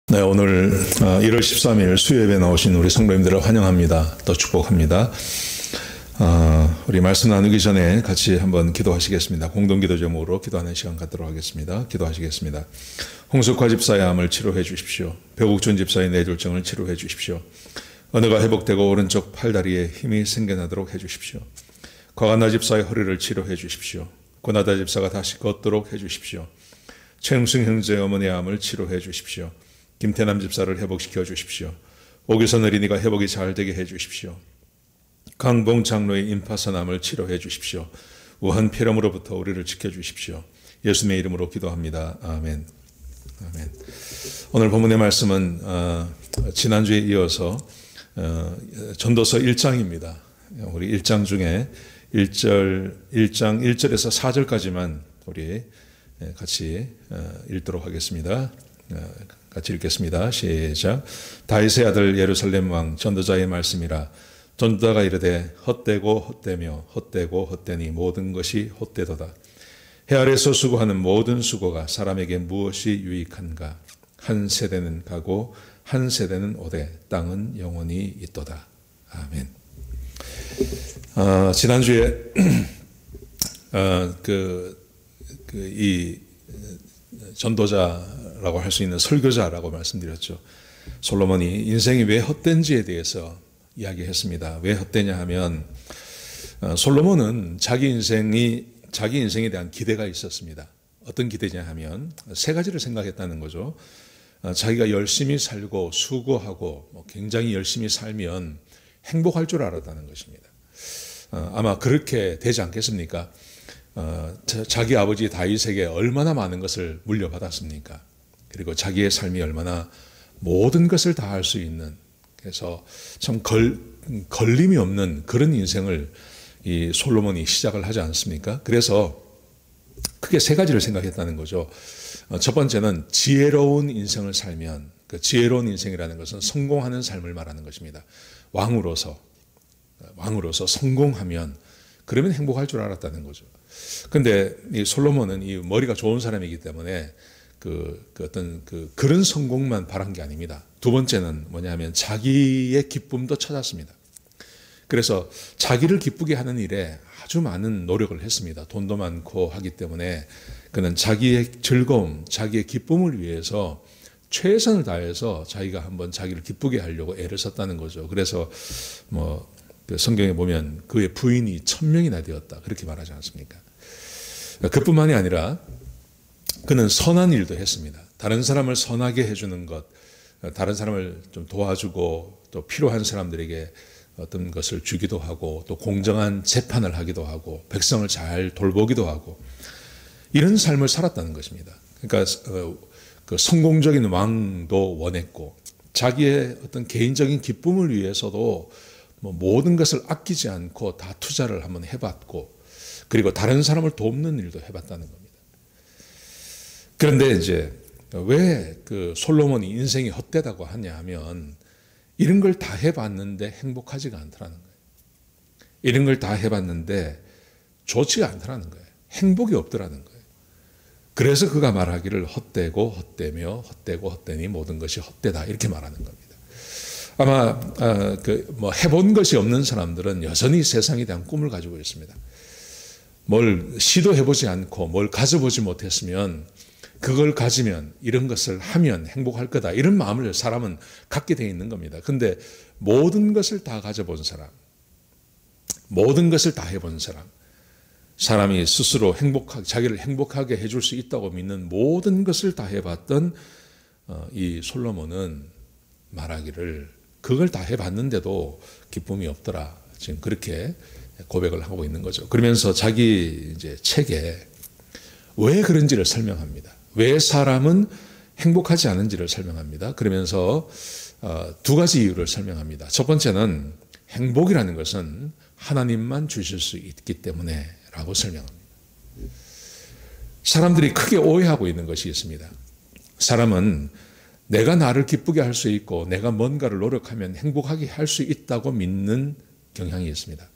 네, 오늘 1월 13일 수요예배 나오신 우리 성도님들을 환영합니다. 또 축복합니다. 우리 말씀 나누기 전에 같이 한번 기도하시겠습니다. 공동기도 제목으로 기도하는 시간 갖도록 하겠습니다. 기도하시겠습니다. 홍석화 집사의 암을 치료해 주십시오. 배국준 집사의 뇌졸중을 치료해 주십시오. 언어가 회복되고 오른쪽 팔다리에 힘이 생겨나도록 해 주십시오. 과간나 집사의 허리를 치료해 주십시오. 고나다 집사가 다시 걷도록 해 주십시오. 최흥승 형제의 어머니의 암을 치료해 주십시오. 김태남 집사를 회복시켜 주십시오. 오규선 어린이가 회복이 잘 되게 해 주십시오. 강봉 장로의 임파선암을 치료해 주십시오. 우한 폐렴으로부터 우리를 지켜 주십시오. 예수님의 이름으로 기도합니다. 아멘. 아멘. 오늘 본문의 말씀은 지난주에 이어서 전도서 1장입니다. 우리 1장 중에 1장 1절에서 4절까지만 우리 같이 읽도록 하겠습니다. 같이 읽겠습니다. 시작. 다윗의 아들 예루살렘 왕 전도자의 말씀이라. 전도자가 이르되 헛되고 헛되며 헛되고 헛되니 모든 것이 헛되도다. 해 아래서 수고하는 모든 수고가 사람에게 무엇이 유익한가. 한 세대는 가고 한 세대는 오되 땅은 영원히 있도다. 아멘. 지난주에 이 전도자라고 할 수 있는 설교자라고 말씀드렸죠. 솔로몬이 인생이 왜 헛된지에 대해서 이야기했습니다. 왜 헛되냐 하면 솔로몬은 자기 인생에 대한 기대가 있었습니다. 어떤 기대냐 하면 세 가지를 생각했다는 거죠. 자기가 열심히 살고 수고하고 굉장히 열심히 살면 행복할 줄 알았다는 것입니다. 아마 그렇게 되지 않겠습니까? 자기 아버지 다윗에게 얼마나 많은 것을 물려받았습니까? 그리고 자기의 삶이 얼마나 모든 것을 다 할 수 있는, 그래서 참 걸림이 없는 그런 인생을 이 솔로몬이 시작을 하지 않습니까? 그래서 크게 세 가지를 생각했다는 거죠. 첫 번째는 지혜로운 인생을 살면, 그 지혜로운 인생이라는 것은 성공하는 삶을 말하는 것입니다. 왕으로서 성공하면 그러면 행복할 줄 알았다는 거죠. 근데 이 솔로몬은 이 머리가 좋은 사람이기 때문에 그런 성공만 바란 게 아닙니다. 두 번째는 뭐냐면 자기의 기쁨도 찾았습니다. 그래서 자기를 기쁘게 하는 일에 아주 많은 노력을 했습니다. 돈도 많고 하기 때문에 그는 자기의 즐거움, 자기의 기쁨을 위해서 최선을 다해서 자기가 한번 자기를 기쁘게 하려고 애를 썼다는 거죠. 그래서 성경에 보면 그의 부인이 1000명이나 되었다. 그렇게 말하지 않습니까? 그뿐만이 아니라 그는 선한 일도 했습니다. 다른 사람을 선하게 해주는 것, 다른 사람을 좀 도와주고 또 필요한 사람들에게 어떤 것을 주기도 하고 또 공정한 재판을 하기도 하고 백성을 잘 돌보기도 하고 이런 삶을 살았다는 것입니다. 그러니까 그 성공적인 왕도 원했고 자기의 어떤 개인적인 기쁨을 위해서도 모든 것을 아끼지 않고 다 투자를 한번 해봤고 그리고 다른 사람을 돕는 일도 해봤다는 겁니다. 그런데 이제 왜 그 솔로몬이 인생이 헛되다고 하냐 하면 이런 걸 다 해봤는데 행복하지가 않더라는 거예요. 이런 걸 다 해봤는데 좋지가 않더라는 거예요. 행복이 없더라는 거예요. 그래서 그가 말하기를 헛되고 헛되며 헛되고 헛되니 모든 것이 헛되다 이렇게 말하는 겁니다. 아마 해본 것이 없는 사람들은 여전히 세상에 대한 꿈을 가지고 있습니다. 뭘 시도해보지 않고 뭘 가져보지 못했으면 그걸 가지면 이런 것을 하면 행복할 거다 이런 마음을 사람은 갖게 되어 있는 겁니다. 근데 모든 것을 다 가져본 사람, 모든 것을 다 해본 사람이 스스로 자기를 행복하게 해줄 수 있다고 믿는 모든 것을 다 해봤던 이 솔로몬은 말하기를 그걸 다 해봤는데도 기쁨이 없더라. 지금 그렇게 고백을 하고 있는 거죠. 그러면서 자기 이제 책에 왜 그런지를 설명합니다. 왜 사람은 행복하지 않은지를 설명합니다. 그러면서 두 가지 이유를 설명합니다. 첫 번째는 행복이라는 것은 하나님만 주실 수 있기 때문에 라고 설명합니다. 사람들이 크게 오해하고 있는 것이 있습니다. 사람은 내가 나를 기쁘게 할 수 있고 내가 뭔가를 노력하면 행복하게 할 수 있다고 믿는 경향이 있습니다.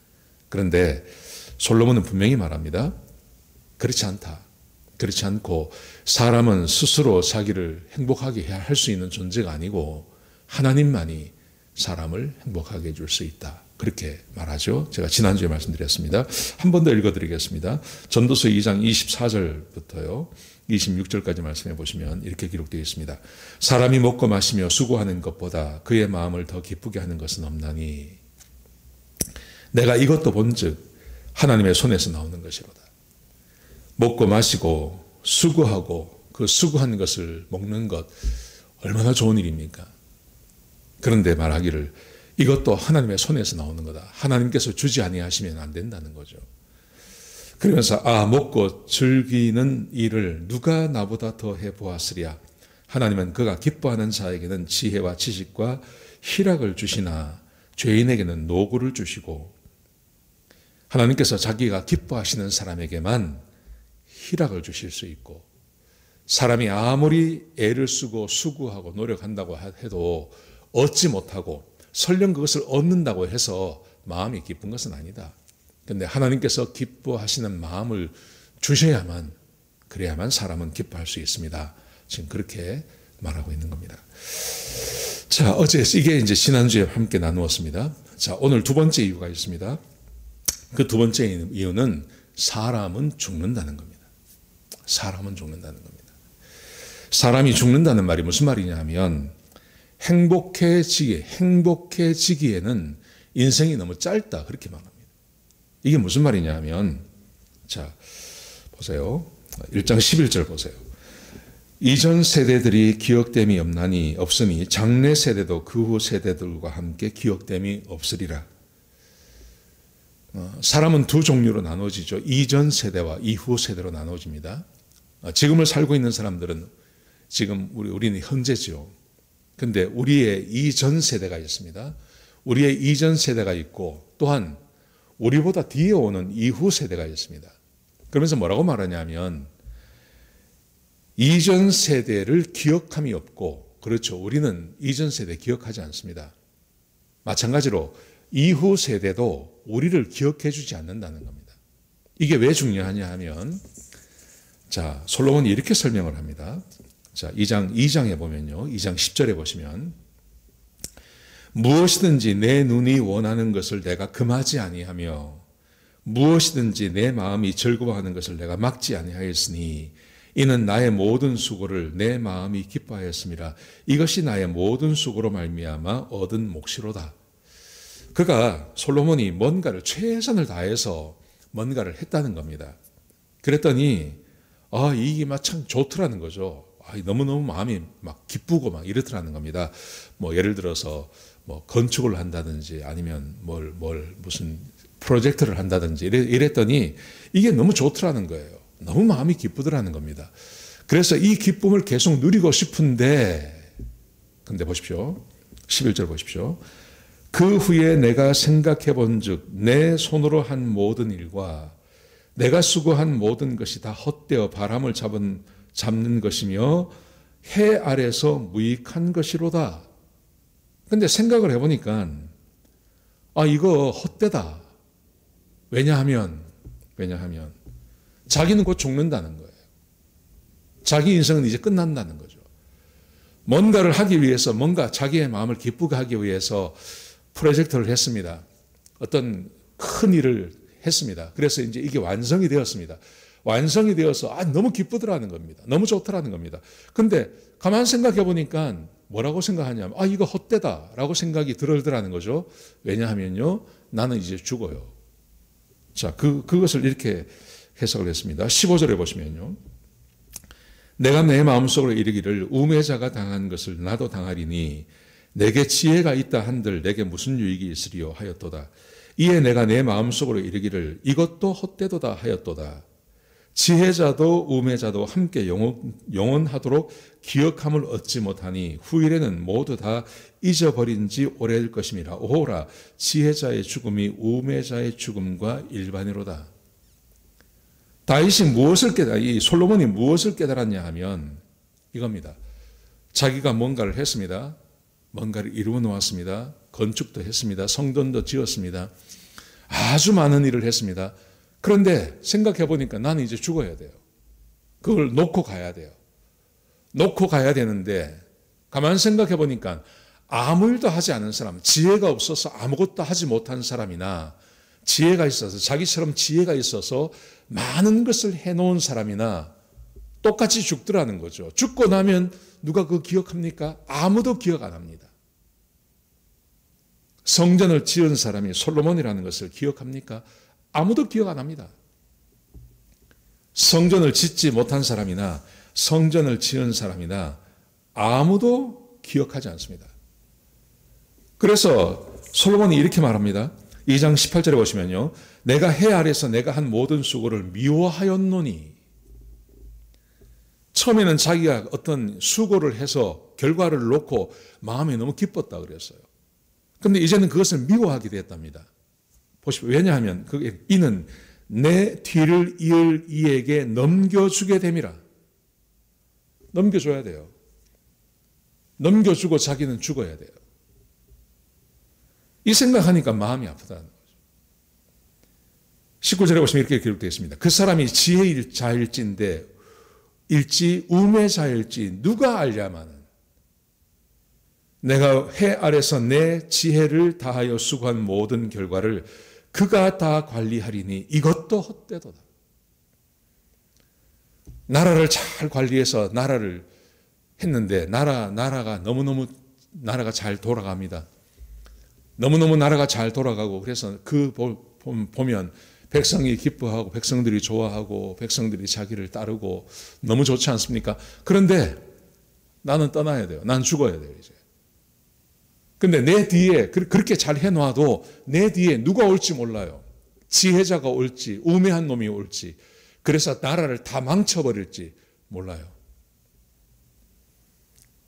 그런데 솔로몬은 분명히 말합니다. 그렇지 않다. 그렇지 않고 사람은 스스로 자기를 행복하게 할 수 있는 존재가 아니고 하나님만이 사람을 행복하게 해줄 수 있다. 그렇게 말하죠. 제가 지난주에 말씀드렸습니다. 한 번 더 읽어드리겠습니다. 전도서 2장 24절부터요. 26절까지 말씀해 보시면 이렇게 기록되어 있습니다. 사람이 먹고 마시며 수고하는 것보다 그의 마음을 더 기쁘게 하는 것은 없나니 내가 이것도 본즉 하나님의 손에서 나오는 것이로다. 먹고 마시고 수고하고 그 수고한 것을 먹는 것 얼마나 좋은 일입니까? 그런데 말하기를 이것도 하나님의 손에서 나오는 거다. 하나님께서 주지 아니하시면 안 된다는 거죠. 그러면서 먹고 즐기는 일을 누가 나보다 더 해보았으랴. 하나님은 그가 기뻐하는 자에게는 지혜와 지식과 희락을 주시나 죄인에게는 노고를 주시고 하나님께서 자기가 기뻐하시는 사람에게만 희락을 주실 수 있고 사람이 아무리 애를 쓰고 수고하고 노력한다고 해도 얻지 못하고 설령 그것을 얻는다고 해서 마음이 기쁜 것은 아니다. 그런데 하나님께서 기뻐하시는 마음을 주셔야만 그래야만 사람은 기뻐할 수 있습니다. 지금 그렇게 말하고 있는 겁니다. 자, 이게 이제 지난주에 함께 나누었습니다. 자, 오늘 두 번째 이유가 있습니다. 그 두 번째 이유는 사람은 죽는다는 겁니다. 사람은 죽는다는 겁니다. 사람이 죽는다는 말이 무슨 말이냐 하면 행복해지기에는 인생이 너무 짧다. 그렇게 말합니다. 이게 무슨 말이냐 하면, 자, 보세요. 1장 11절 보세요. 이전 세대들이 기억됨이 없으니 장래 세대도 그 후 세대들과 함께 기억됨이 없으리라. 사람은 두 종류로 나눠지죠. 이전 세대와 이후 세대로 나눠집니다. 지금을 살고 있는 사람들은 지금 우리는 현재죠. 근데 우리의 이전 세대가 있습니다. 우리의 이전 세대가 있고 또한 우리보다 뒤에 오는 이후 세대가 있습니다. 그러면서 뭐라고 말하냐면 이전 세대를 기억함이 없고 그렇죠. 우리는 이전 세대 기억하지 않습니다. 마찬가지로 이후 세대도 우리를 기억해 주지 않는다는 겁니다. 이게 왜 중요하냐 하면 자, 솔로몬이 이렇게 설명을 합니다. 자, 2장에 보면요. 2장 10절에 보시면 무엇이든지 내 눈이 원하는 것을 내가 금하지 아니하며 무엇이든지 내 마음이 즐거워하는 것을 내가 막지 아니하였으니 이는 나의 모든 수고를 내 마음이 기뻐하였음이라. 이것이 나의 모든 수고로 말미암아 얻은 몫이로다. 그가 솔로몬이 뭔가를 최선을 다해서 뭔가를 했다는 겁니다. 그랬더니 이게 막 참 좋더라는 거죠. 너무너무 마음이 막 기쁘고 막 이렇더라는 겁니다. 뭐 예를 들어서 뭐 건축을 한다든지 아니면 무슨 프로젝트를 한다든지 이랬더니 이게 너무 좋더라는 거예요. 너무 마음이 기쁘더라는 겁니다. 그래서 이 기쁨을 계속 누리고 싶은데 근데 보십시오. 11절 보십시오. 그 후에 내가 생각해 본즉 내 손으로 한 모든 일과 내가 수고한 모든 것이 다 헛되어 바람을 잡는 것이며 해 아래서 무익한 것이로다. 근데 생각을 해보니까 이거 헛되다. 왜냐하면 자기는 곧 죽는다는 거예요. 자기 인생은 이제 끝난다는 거죠. 뭔가를 하기 위해서 뭔가 자기의 마음을 기쁘게 하기 위해서 프로젝트를 했습니다. 어떤 큰 일을 했습니다. 그래서 이제 이게 완성이 되었습니다. 완성이 되어서 너무 기쁘더라는 겁니다. 너무 좋더라는 겁니다. 근데 가만 생각해 보니까 뭐라고 생각하냐면 이거 헛되다라고 생각이 들더라는 거죠. 왜냐하면요. 나는 이제 죽어요. 자, 그것을 이렇게 해석을 했습니다. 15절에 보시면요. 내가 내 마음속으로 이르기를 우매자가 당한 것을 나도 당하리니 내게 지혜가 있다 한들 내게 무슨 유익이 있으리요 하였도다. 이에 내가 내 마음속으로 이르기를 이것도 헛되도다 하였도다. 지혜자도 우매자도 함께 영원하도록 기억함을 얻지 못하니 후일에는 모두 다 잊어버린 지 오래일 것임이라. 오호라 지혜자의 죽음이 우매자의 죽음과 일반이로다. 다윗이 이 솔로몬이 무엇을 깨달았냐 하면 이겁니다. 자기가 뭔가를 했습니다. 뭔가를 이루어 놓았습니다. 건축도 했습니다. 성전도 지었습니다. 아주 많은 일을 했습니다. 그런데 생각해 보니까 나는 이제 죽어야 돼요. 그걸 놓고 가야 돼요. 놓고 가야 되는데 가만 생각해 보니까 아무 일도 하지 않은 사람, 지혜가 없어서 아무것도 하지 못한 사람이나 지혜가 있어서 자기처럼 지혜가 있어서 많은 것을 해놓은 사람이나 똑같이 죽더라는 거죠. 죽고 나면 누가 그거 기억합니까? 아무도 기억 안 합니다. 성전을 지은 사람이 솔로몬이라는 것을 기억합니까? 아무도 기억 안 합니다. 성전을 짓지 못한 사람이나 성전을 지은 사람이나 아무도 기억하지 않습니다. 그래서 솔로몬이 이렇게 말합니다. 2장 18절에 보시면요. 내가 해 아래서 내가 한 모든 수고를 미워하였노니. 처음에는 자기가 어떤 수고를 해서 결과를 놓고 마음에 너무 기뻤다 그랬어요. 그런데 이제는 그것을 미워하게 됐답니다. 보십시오. 왜냐하면 그게 이는 내 뒤를 이을 이에게 넘겨주게 됨이라. 넘겨줘야 돼요. 넘겨주고 자기는 죽어야 돼요. 이 생각하니까 마음이 아프다는 거죠. 19절에 보시면 이렇게 기록되어 있습니다. 그 사람이 지혜자일진데 일지 우매자일지 누가 알랴마는 내가 해 아래서 내 지혜를 다하여 수고한 모든 결과를 그가 다 관리하리니 이것도 헛되도다. 나라를 잘 관리해서 나라를 했는데 나라가 너무너무 나라가 잘 돌아갑니다. 너무너무 나라가 잘 돌아가고 그래서 그 보면 백성이 기뻐하고 백성들이 좋아하고 백성들이 자기를 따르고 너무 좋지 않습니까? 그런데 나는 떠나야 돼요. 난 죽어야 돼요, 이제. 근데 내 뒤에 그렇게 잘 해놔도 내 뒤에 누가 올지 몰라요. 지혜자가 올지 우매한 놈이 올지 그래서 나라를 다 망쳐버릴지 몰라요.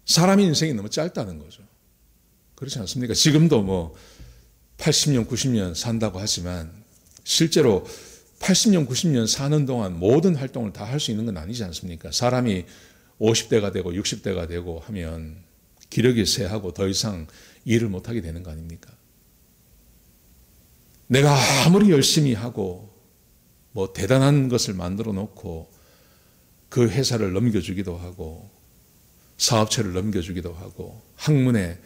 사람의 인생이 너무 짧다는 거죠. 그렇지 않습니까? 지금도 뭐 80년, 90년 산다고 하지만 실제로 80년, 90년 사는 동안 모든 활동을 다 할 수 있는 건 아니지 않습니까? 사람이 50대가 되고 60대가 되고 하면 기력이 쇠하고 더 이상 일을 못하게 되는 거 아닙니까? 내가 아무리 열심히 하고 뭐 대단한 것을 만들어 놓고 그 회사를 넘겨주기도 하고 사업체를 넘겨주기도 하고 학문의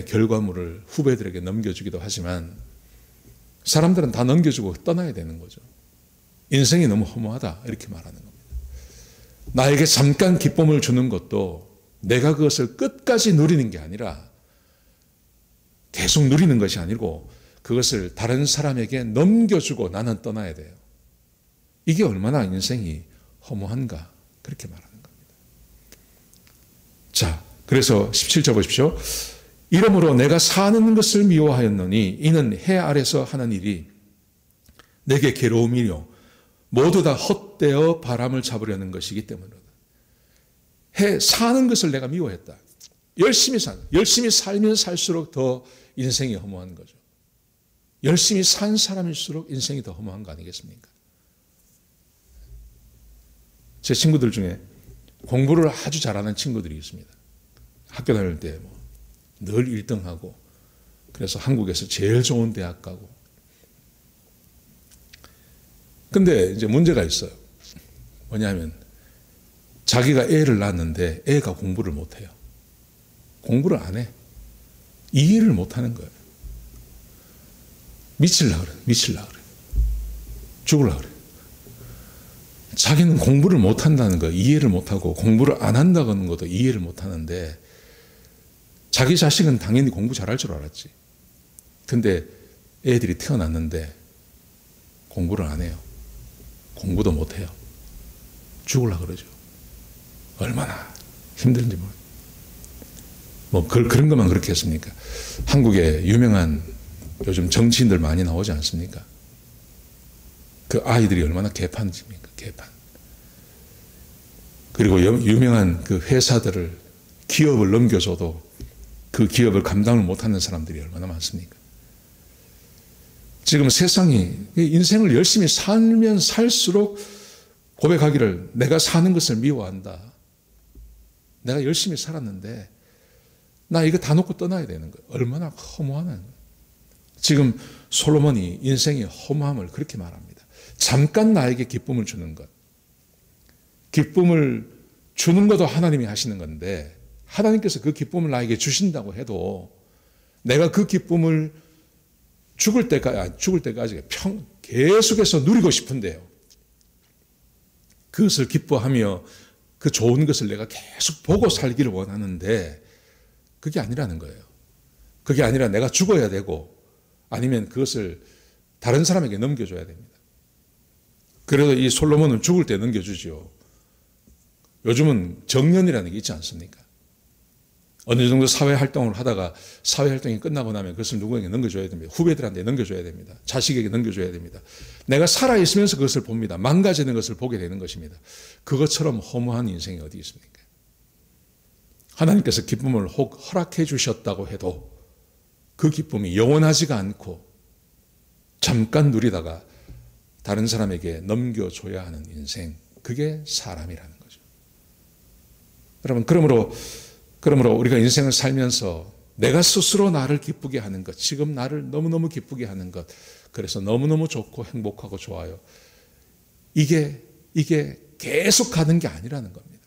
결과물을 후배들에게 넘겨주기도 하지만 사람들은 다 넘겨주고 떠나야 되는 거죠. 인생이 너무 허무하다 이렇게 말하는 겁니다. 나에게 잠깐 기쁨을 주는 것도 내가 그것을 끝까지 누리는 게 아니라 계속 누리는 것이 아니고 그것을 다른 사람에게 넘겨주고 나는 떠나야 돼요. 이게 얼마나 인생이 허무한가 그렇게 말하는 겁니다. 자, 그래서 17절 보십시오. 이러므로 내가 사는 것을 미워하였노니 이는 해 아래서 하는 일이 내게 괴로움이요 모두 다 헛되어 바람을 잡으려는 것이기 때문이다. 사는 것을 내가 미워했다. 열심히 살면 살수록 더 인생이 허무한 거죠. 열심히 산 사람일수록 인생이 더 허무한 거 아니겠습니까? 제 친구들 중에 공부를 아주 잘하는 친구들이 있습니다. 학교 다닐 때 늘 1등하고 그래서 한국에서 제일 좋은 대학 가고 근데 이제 문제가 있어요. 뭐냐면 자기가 애를 낳았는데 애가 공부를 못해요. 공부를 안 해. 이해를 못하는 거예요. 미칠라 그래. 죽을라 그래. 자기는 공부를 못한다는 거 이해를 못하고 공부를 안 한다는 것도 이해를 못하는데 자기 자식은 당연히 공부 잘할 줄 알았지. 근데 애들이 태어났는데 공부를 안 해요. 공부도 못해요. 죽을라 그러죠. 얼마나 힘든지 그런 것만 그렇게 했습니까? 한국에 유명한 요즘 정치인들 많이 나오지 않습니까? 그 아이들이 얼마나 개판입니까? 개판. 그리고 유명한 그 회사들을 기업을 넘겨줘도 그 기업을 감당을 못하는 사람들이 얼마나 많습니까? 지금 세상이 인생을 열심히 살면 살수록 고백하기를 내가 사는 것을 미워한다. 내가 열심히 살았는데 나 이거 다 놓고 떠나야 되는 거예요. 얼마나 허무하나. 지금 솔로몬이 인생의 허무함을 그렇게 말합니다. 잠깐 나에게 기쁨을 주는 것. 기쁨을 주는 것도 하나님이 하시는 건데 하나님께서 그 기쁨을 나에게 주신다고 해도 내가 그 기쁨을 죽을 때까지 계속해서 누리고 싶은데요. 그것을 기뻐하며 그 좋은 것을 내가 계속 보고 살기를 원하는데 그게 아니라는 거예요. 그게 아니라 내가 죽어야 되고 아니면 그것을 다른 사람에게 넘겨줘야 됩니다. 그래도 이 솔로몬은 죽을 때 넘겨주죠. 요즘은 정년이라는 게 있지 않습니까? 어느 정도 사회활동을 하다가 사회활동이 끝나고 나면 그것을 누구에게 넘겨줘야 됩니다. 후배들한테 넘겨줘야 됩니다. 자식에게 넘겨줘야 됩니다. 내가 살아있으면서 그것을 봅니다. 망가지는 것을 보게 되는 것입니다. 그것처럼 허무한 인생이 어디 있습니까? 하나님께서 기쁨을 혹 허락해 주셨다고 해도 그 기쁨이 영원하지가 않고 잠깐 누리다가 다른 사람에게 넘겨줘야 하는 인생, 그게 사람이라는 거죠. 여러분, 그러므로 우리가 인생을 살면서 내가 스스로 나를 기쁘게 하는 것, 지금 나를 너무너무 기쁘게 하는 것, 그래서 너무너무 좋고 행복하고 좋아요. 이게 계속 가는 게 아니라는 겁니다.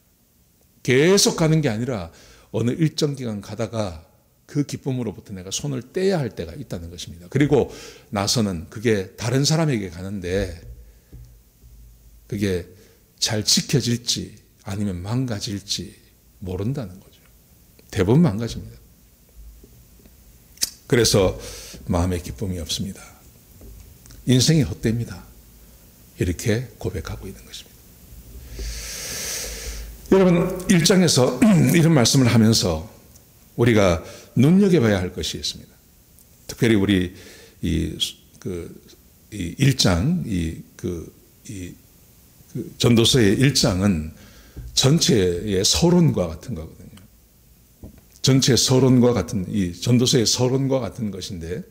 계속 가는 게 아니라 어느 일정 기간 가다가 그 기쁨으로부터 내가 손을 떼야 할 때가 있다는 것입니다. 그리고 나서는 그게 다른 사람에게 가는데 그게 잘 지켜질지 아니면 망가질지 모른다는 거죠. 대부분 망가집니다. 그래서 마음에 기쁨이 없습니다. 인생이 헛됩니다. 이렇게 고백하고 있는 것입니다. 여러분, 1장에서 이런 말씀을 하면서 우리가 눈여겨봐야 할 것이 있습니다. 특별히 우리 이 1장, 전도서의 1장은 전체의 서론과 같은 거거든요. 전체 서론과 같은, 이 전도서의 서론과 같은 것인데,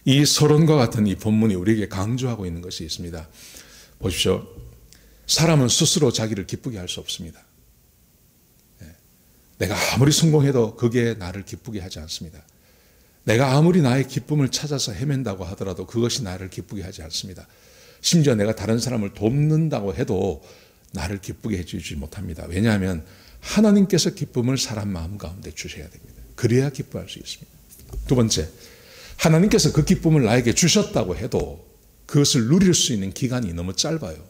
이 서론과 같은 이 본문이 우리에게 강조하고 있는 것이 있습니다. 보십시오. 사람은 스스로 자기를 기쁘게 할 수 없습니다. 내가 아무리 성공해도 그게 나를 기쁘게 하지 않습니다. 내가 아무리 나의 기쁨을 찾아서 헤맨다고 하더라도 그것이 나를 기쁘게 하지 않습니다. 심지어 내가 다른 사람을 돕는다고 해도 나를 기쁘게 해주지 못합니다. 왜냐하면 하나님께서 기쁨을 사람 마음 가운데 주셔야 됩니다. 그래야 기뻐할 수 있습니다. 두 번째, 하나님께서 그 기쁨을 나에게 주셨다고 해도 그것을 누릴 수 있는 기간이 너무 짧아요.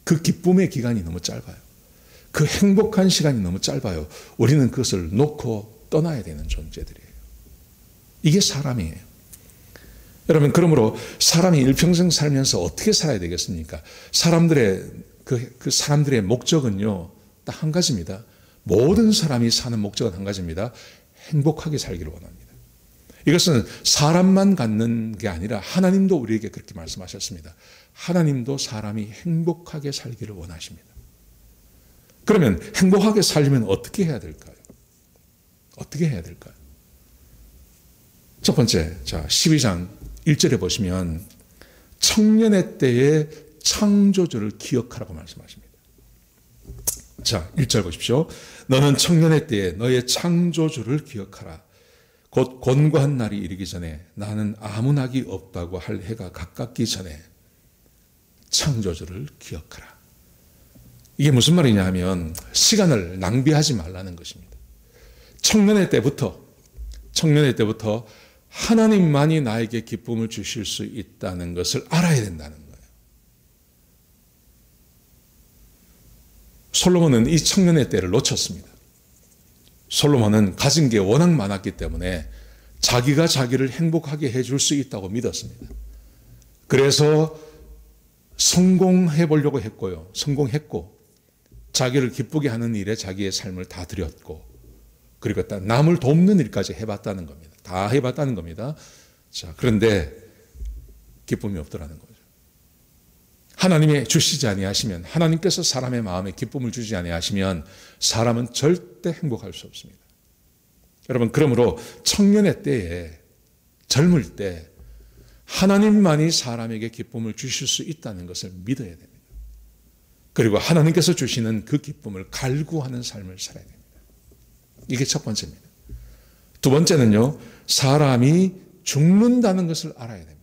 그 기쁨의 기간이 너무 짧아요. 그 행복한 시간이 너무 짧아요. 우리는 그것을 놓고 떠나야 되는 존재들이에요. 이게 사람이에요. 여러분, 그러므로 사람이 일평생 살면서 어떻게 살아야 되겠습니까? 사람들의 목적은요, 딱 한 가지입니다. 모든 사람이 사는 목적은 한 가지입니다. 행복하게 살기를 원합니다. 이것은 사람만 갖는 게 아니라 하나님도 우리에게 그렇게 말씀하셨습니다. 하나님도 사람이 행복하게 살기를 원하십니다. 그러면 행복하게 살려면 어떻게 해야 될까요? 어떻게 해야 될까요? 첫 번째, 12장 1절에 보시면 청년의 때의 창조주를 기억하라고 말씀하십니다. 자, 1절 보십시오. 너는 청년의 때에 너의 창조주를 기억하라. 곧 곤고한 날이 이르기 전에 나는 아무 낙이 없다고 할 해가 가깝기 전에 창조주를 기억하라. 이게 무슨 말이냐 하면 시간을 낭비하지 말라는 것입니다. 청년의 때부터 하나님만이 나에게 기쁨을 주실 수 있다는 것을 알아야 된다는 거예요. 솔로몬은 이 청년의 때를 놓쳤습니다. 솔로몬은 가진 게 워낙 많았기 때문에 자기가 자기를 행복하게 해줄 수 있다고 믿었습니다. 그래서 성공해 보려고 했고요. 성공했고 자기를 기쁘게 하는 일에 자기의 삶을 다 드렸고 그리고 남을 돕는 일까지 해봤다는 겁니다. 다 해봤다는 겁니다. 자, 그런데 기쁨이 없더라는 거죠. 하나님이 주시지 아니하시면, 하나님께서 사람의 마음에 기쁨을 주지 아니하시면 사람은 절대 행복할 수 없습니다. 여러분, 그러므로 청년의 때에, 젊을 때 하나님만이 사람에게 기쁨을 주실 수 있다는 것을 믿어야 됩니다. 그리고 하나님께서 주시는 그 기쁨을 갈구하는 삶을 살아야 됩니다. 이게 첫 번째입니다. 두 번째는요, 사람이 죽는다는 것을 알아야 됩니다.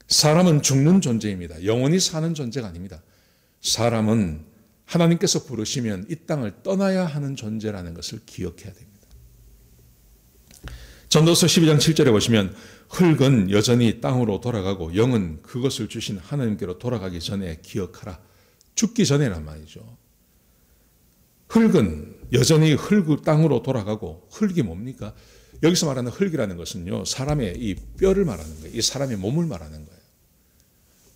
사람은 죽는 존재입니다. 영원히 사는 존재가 아닙니다. 사람은 하나님께서 부르시면 이 땅을 떠나야 하는 존재라는 것을 기억해야 됩니다. 전도서 12장 7절에 보시면 흙은 여전히 땅으로 돌아가고 영은 그것을 주신 하나님께로 돌아가기 전에 기억하라. 죽기 전에란 말이죠. 흙은 여전히 땅으로 돌아가고, 흙이 뭡니까? 여기서 말하는 흙이라는 것은요, 사람의 이 뼈를 말하는 거예요. 이 사람의 몸을 말하는 거예요.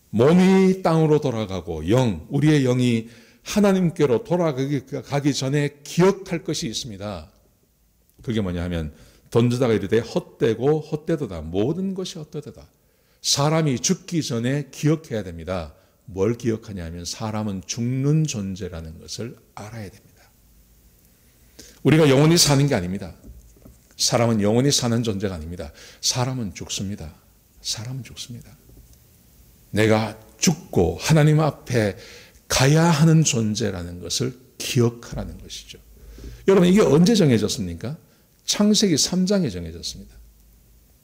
몸이 땅으로 돌아가고 우리의 영이 하나님께로 돌아가기 전에 기억할 것이 있습니다. 그게 뭐냐 하면 던지다가 이르되 헛되고 헛되도다. 모든 것이 헛되도다. 사람이 죽기 전에 기억해야 됩니다. 뭘 기억하냐 하면 사람은 죽는 존재라는 것을 알아야 됩니다. 우리가 영원히 사는 게 아닙니다. 사람은 영원히 사는 존재가 아닙니다. 사람은 죽습니다. 사람은 죽습니다. 내가 죽고 하나님 앞에 가야 하는 존재라는 것을 기억하라는 것이죠. 여러분, 이게 언제 정해졌습니까? 창세기 3장에 정해졌습니다.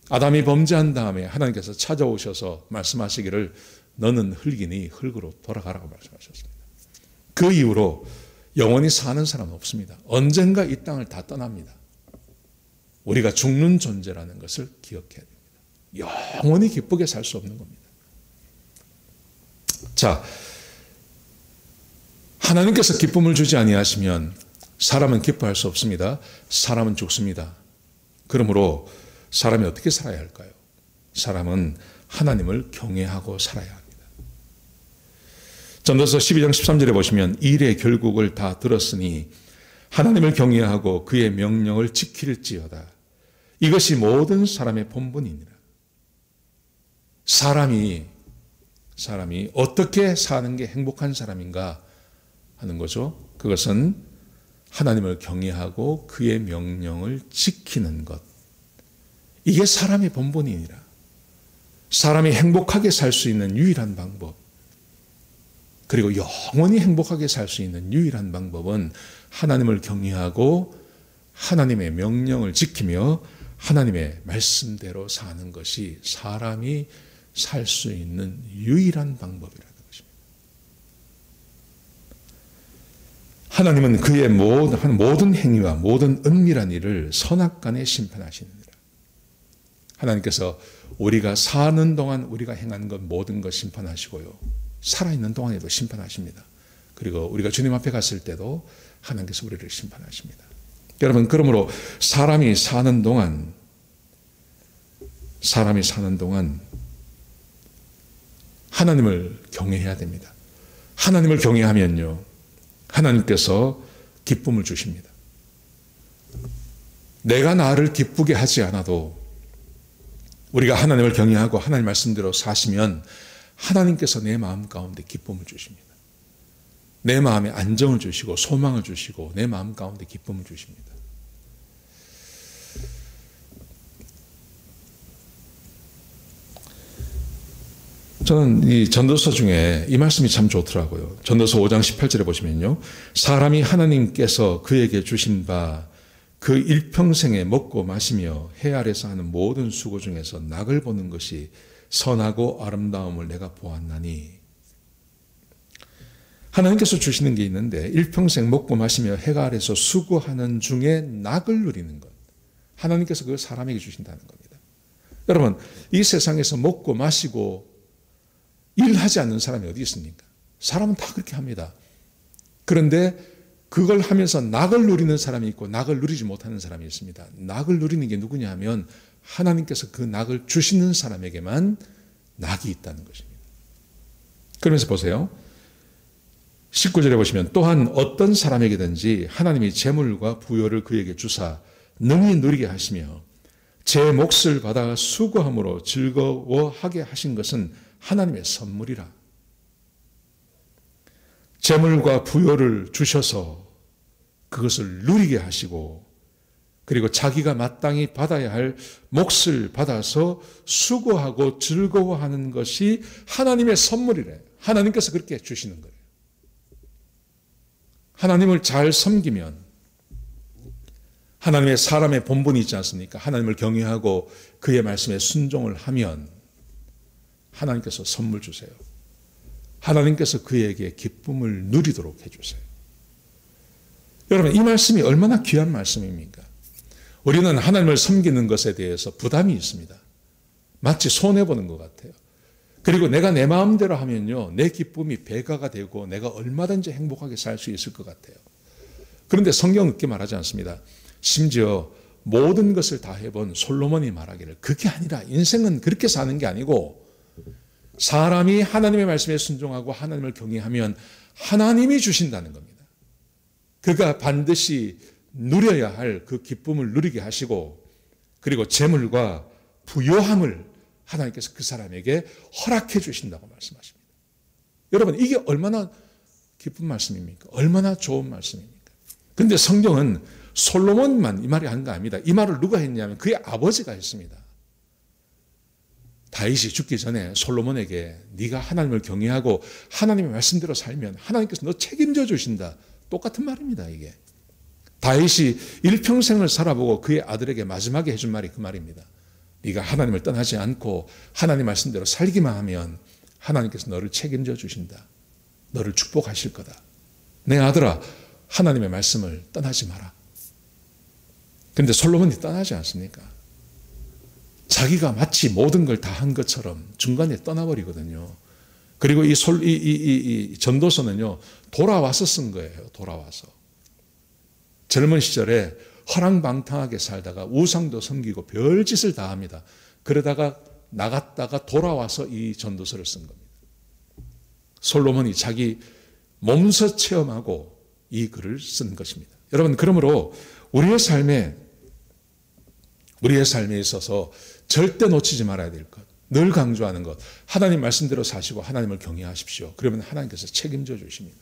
아담이 범죄한 다음에 하나님께서 찾아오셔서 말씀하시기를 너는 흙이니 흙으로 돌아가라고 말씀하셨습니다. 그 이후로 영원히 사는 사람은 없습니다. 언젠가 이 땅을 다 떠납니다. 우리가 죽는 존재라는 것을 기억해야 됩니다. 영원히 기쁘게 살 수 없는 겁니다. 자, 하나님께서 기쁨을 주지 아니하시면 사람은 기뻐할 수 없습니다. 사람은 죽습니다. 그러므로 사람이 어떻게 살아야 할까요? 사람은 하나님을 경외하고 살아야 합니다. 전도서 12장 13절에 보시면 일의 결국을 다 들었으니 하나님을 경외하고 그의 명령을 지킬지어다. 이것이 모든 사람의 본분이니라. 사람이 어떻게 사는 게 행복한 사람인가 하는 거죠. 그것은 하나님을 경외하고 그의 명령을 지키는 것. 이게 사람의 본분이니라. 사람이 행복하게 살 수 있는 유일한 방법, 그리고 영원히 행복하게 살 수 있는 유일한 방법은 하나님을 경외하고 하나님의 명령을 지키며 하나님의 말씀대로 사는 것이 사람이 살 수 있는 유일한 방법이라는 것입니다. 하나님은 그의 모든 행위와 모든 은밀한 일을 선악간에 심판하시느니라. 하나님께서 우리가 사는 동안 우리가 행한 것 모든 것 심판하시고요. 살아있는 동안에도 심판하십니다. 그리고 우리가 주님 앞에 갔을 때도 하나님께서 우리를 심판하십니다. 여러분, 그러므로 사람이 사는 동안 하나님을 경외해야 됩니다. 하나님을 경외하면요, 하나님께서 기쁨을 주십니다. 내가 나를 기쁘게 하지 않아도 우리가 하나님을 경외하고 하나님 말씀대로 사시면 하나님께서 내 마음 가운데 기쁨을 주십니다. 내 마음에 안정을 주시고 소망을 주시고 내 마음 가운데 기쁨을 주십니다. 저는 이 전도서 중에 이 말씀이 참 좋더라고요. 전도서 5장 18절에 보시면요, 사람이 하나님께서 그에게 주신 바 그 일평생에 먹고 마시며 해 아래서 하는 모든 수고 중에서 낙을 보는 것이 선하고 아름다움을 내가 보았나니. 하나님께서 주시는 게 있는데 일평생 먹고 마시며 해가 아래서 수고하는 중에 낙을 누리는 것, 하나님께서 그 사람에게 주신다는 겁니다. 여러분, 이 세상에서 먹고 마시고 일하지 않는 사람이 어디 있습니까? 사람은 다 그렇게 합니다. 그런데 그걸 하면서 낙을 누리는 사람이 있고 낙을 누리지 못하는 사람이 있습니다. 낙을 누리는 게 누구냐 하면 하나님께서 그 낙을 주시는 사람에게만 낙이 있다는 것입니다. 그러면서 보세요. 19절에 보시면 또한 어떤 사람에게든지 하나님이 재물과 부요를 그에게 주사 능히 누리게 하시며 제 몫을 받아 수고함으로 즐거워하게 하신 것은 하나님의 선물이라. 재물과 부요를 주셔서 그것을 누리게 하시고 그리고 자기가 마땅히 받아야 할 몫을 받아서 수고하고 즐거워하는 것이 하나님의 선물이래. 하나님께서 그렇게 주시는 거예요. 하나님을 잘 섬기면, 하나님의 사람의 본분이 있지 않습니까? 하나님을 경외하고 그의 말씀에 순종을 하면 하나님께서 선물 주세요. 하나님께서 그에게 기쁨을 누리도록 해주세요. 여러분, 이 말씀이 얼마나 귀한 말씀입니까? 우리는 하나님을 섬기는 것에 대해서 부담이 있습니다. 마치 손해보는 것 같아요. 그리고 내가 내 마음대로 하면요, 내 기쁨이 배가가 되고 내가 얼마든지 행복하게 살 수 있을 것 같아요. 그런데 성경은 그렇게 말하지 않습니다. 심지어 모든 것을 다 해본 솔로몬이 말하기를, 그게 아니라 인생은 그렇게 사는 게 아니고 사람이 하나님의 말씀에 순종하고 하나님을 경외하면 하나님이 주신다는 겁니다. 그가 반드시 누려야 할 그 기쁨을 누리게 하시고, 그리고 재물과 부요함을 하나님께서 그 사람에게 허락해 주신다고 말씀하십니다. 여러분, 이게 얼마나 기쁜 말씀입니까? 얼마나 좋은 말씀입니까? 그런데 성경은 솔로몬만 이 말이 하는 거 아닙니다. 이 말을 누가 했냐면 그의 아버지가 했습니다. 다윗이 죽기 전에 솔로몬에게 네가 하나님을 경외하고 하나님의 말씀대로 살면 하나님께서 너 책임져 주신다. 똑같은 말입니다, 이게. 다윗이 일평생을 살아보고 그의 아들에게 마지막에 해준 말이 그 말입니다. 네가 하나님을 떠나지 않고 하나님 말씀대로 살기만 하면 하나님께서 너를 책임져 주신다. 너를 축복하실 거다. 내 아들아, 하나님의 말씀을 떠나지 마라. 그런데 솔로몬이 떠나지 않습니까? 자기가 마치 모든 걸 다 한 것처럼 중간에 떠나버리거든요. 그리고 이 전도서는요, 돌아와서 쓴 거예요. 돌아와서. 젊은 시절에 허랑방탕하게 살다가 우상도 섬기고 별짓을 다 합니다. 그러다가 나갔다가 돌아와서 이 전도서를 쓴 겁니다. 솔로몬이 자기 몸소 체험하고 이 글을 쓴 것입니다. 여러분, 그러므로 우리의 삶에 있어서 절대 놓치지 말아야 될 것, 늘 강조하는 것, 하나님 말씀대로 사시고 하나님을 경외하십시오. 그러면 하나님께서 책임져 주십니다.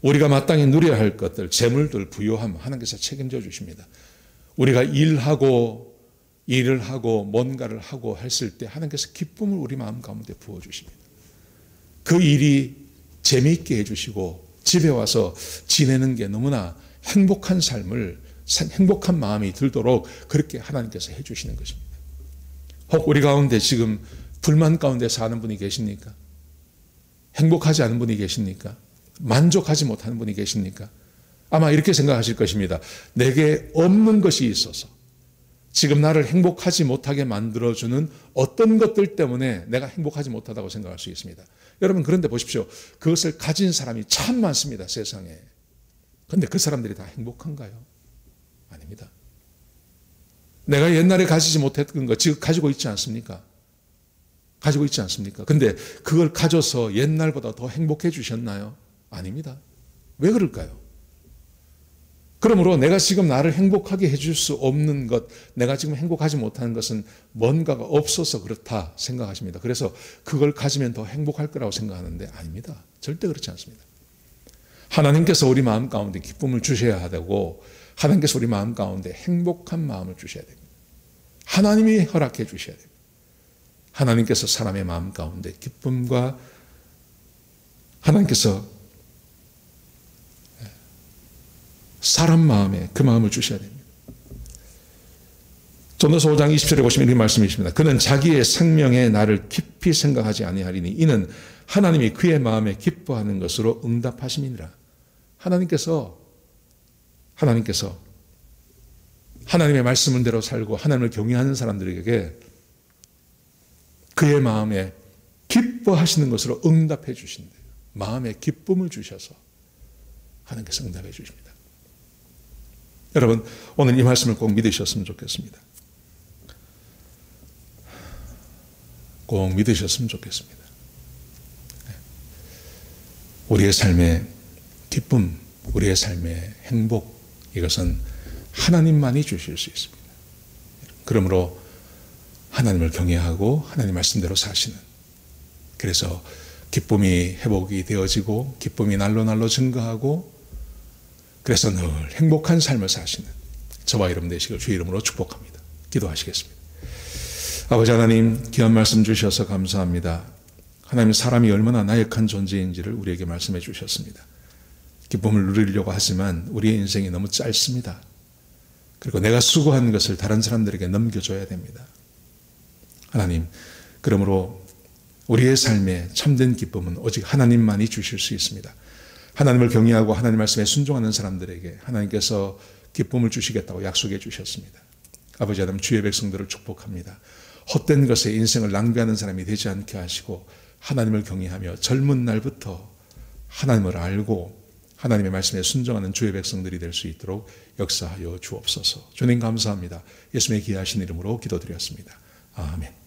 우리가 마땅히 누려야 할 것들, 재물들, 부요함, 하나님께서 책임져 주십니다. 우리가 일을 하고 뭔가를 하고 했을 때 하나님께서 기쁨을 우리 마음 가운데 부어주십니다. 그 일이 재미있게 해주시고 집에 와서 지내는 게 너무나 행복한 삶을, 행복한 마음이 들도록 그렇게 하나님께서 해주시는 것입니다. 혹 우리 가운데 지금 불만 가운데 사는 분이 계십니까? 행복하지 않은 분이 계십니까? 만족하지 못하는 분이 계십니까? 아마 이렇게 생각하실 것입니다. 내게 없는 것이 있어서 지금 나를 행복하지 못하게 만들어주는 어떤 것들 때문에 내가 행복하지 못하다고 생각할 수 있습니다. 여러분, 그런데 보십시오. 그것을 가진 사람이 참 많습니다, 세상에. 그런데 그 사람들이 다 행복한가요? 아닙니다. 내가 옛날에 가지지 못했던 것 지금 가지고 있지 않습니까? 가지고 있지 않습니까? 근데 그걸 가져서 옛날보다 더 행복해 주셨나요? 아닙니다. 왜 그럴까요? 그러므로 내가 지금 나를 행복하게 해줄 수 없는 것, 내가 지금 행복하지 못하는 것은 뭔가가 없어서 그렇다 생각하십니다. 그래서 그걸 가지면 더 행복할 거라고 생각하는데 아닙니다. 절대 그렇지 않습니다. 하나님께서 우리 마음 가운데 기쁨을 주셔야 하고 하나님께서 우리 마음 가운데 행복한 마음을 주셔야 됩니다. 하나님이 허락해 주셔야 됩니다. 하나님께서 사람의 마음 가운데 기쁨과 하나님께서 사람 마음에 그 마음을 주셔야 됩니다. 전도서 5장 20절에 보시면 이 말씀이 있습니다. 그는 자기의 생명에 나를 깊이 생각하지 아니하리니 이는 하나님이 그의 마음에 기뻐하는 것으로 응답하심이니라. 하나님께서 하나님의 말씀대로 살고 하나님을 경외하는 사람들에게 그의 마음에 기뻐하시는 것으로 응답해 주신대요. 마음에 기쁨을 주셔서 하나님께서 응답해 주십니다. 여러분, 오늘 이 말씀을 꼭 믿으셨으면 좋겠습니다. 꼭 믿으셨으면 좋겠습니다. 우리의 삶의 기쁨, 우리의 삶의 행복, 이것은 하나님만이 주실 수 있습니다. 그러므로 하나님을 경외하고 하나님 말씀대로 사시는, 그래서 기쁨이 회복이 되어지고 기쁨이 날로 증가하고 그래서 늘 행복한 삶을 사시는 저와 여러분 되시길 주의 이름으로 축복합니다. 기도하시겠습니다. 아버지 하나님, 귀한 말씀 주셔서 감사합니다. 하나님, 사람이 얼마나 나약한 존재인지를 우리에게 말씀해 주셨습니다. 기쁨을 누리려고 하지만 우리의 인생이 너무 짧습니다. 그리고 내가 수고한 것을 다른 사람들에게 넘겨줘야 됩니다. 하나님, 그러므로 우리의 삶에 참된 기쁨은 오직 하나님만이 주실 수 있습니다. 하나님을 경외하고 하나님 말씀에 순종하는 사람들에게 하나님께서 기쁨을 주시겠다고 약속해 주셨습니다. 아버지 하나님, 주의 백성들을 축복합니다. 헛된 것에 인생을 낭비하는 사람이 되지 않게 하시고 하나님을 경외하며 젊은 날부터 하나님을 알고 하나님의 말씀에 순종하는 주의 백성들이 될 수 있도록 역사하여 주옵소서. 주님 감사합니다. 예수님의 귀하신 이름으로 기도드렸습니다. 아멘.